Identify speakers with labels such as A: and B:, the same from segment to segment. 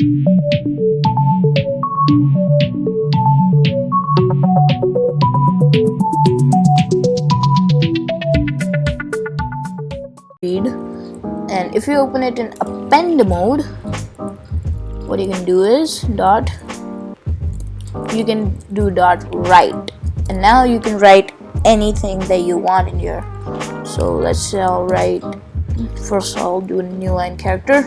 A: Read, and if you open it in append mode, what you can do is you can do write, and now you can write anything that you want in here. So let's say I'll write, first I'll do a new line character.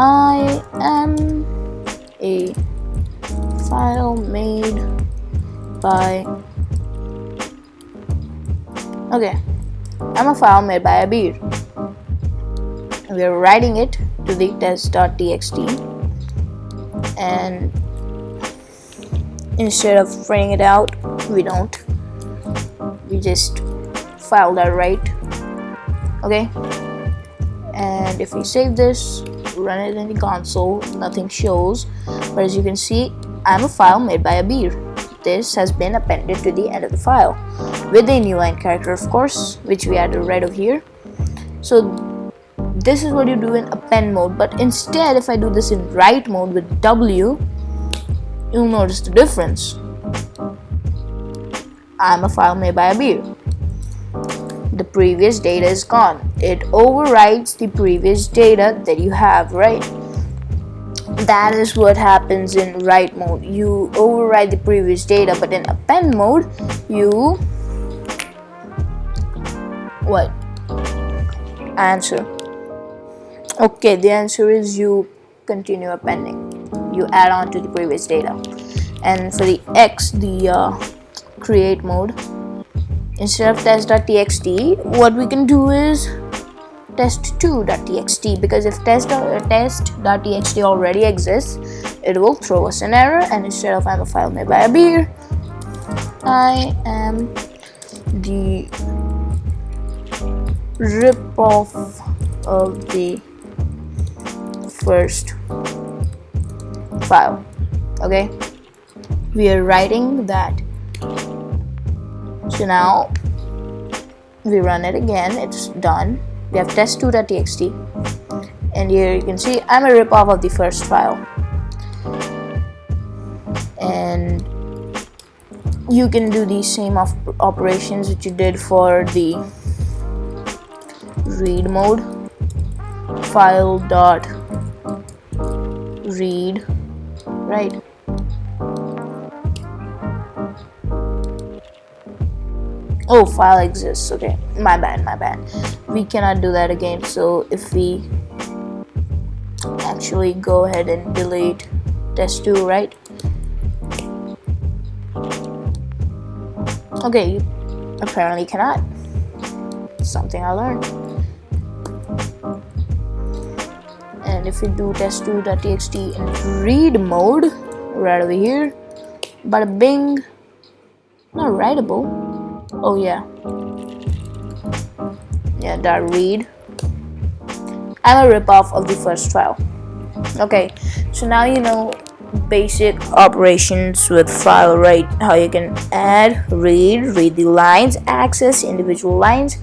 A: I am a file made by, I'm a file made by Abir. We are writing it to the test.txt, and instead of printing it out, we don't. We just file that right. Okay, and if we save this, run it in the console, nothing shows, but as you can see, I'm a file made by Abir. This has been appended to the end of the file with a new line character, of course, which we added right over here. So this is what you do in append mode, but instead if I do this in write mode with W, you'll notice the difference. I'm a file made by Abir. The previous data is gone. It overwrites the previous data that you have, right? That is what happens in write mode. You overwrite the previous data, but in append mode, you answer. Okay, the answer is you continue appending. You add on to the previous data. And for the X, the create mode, instead of test.txt, what we can do is test2.txt, because if test.txt already exists, it will throw us an error, and instead of I'm a file made by Abir, I am the rip-off of the first file. Okay, we are writing that. So now we run it again, it's done. We have test2.txt, and here you can see I'm a rip-off of the first file, and you can do the same operations which you did for the read mode. File.read, right? Oh, file exists. Okay, my bad. We cannot do that again. So if we actually go ahead and delete test2, right? Okay, you apparently cannot. Something I learned. And if we do test2.txt in read mode, right over here, bada bing, not writable. Oh yeah, that read. I'm a rip-off of the first file. Okay, so now you know basic operations with file, right? How you can add, read the lines, access individual lines.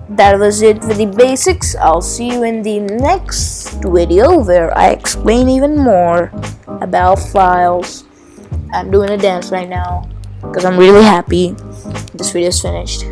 A: That was it for the basics. I'll see you in the next video where I explain even more about files. I'm doing a dance right now because I'm really happy this video is finished.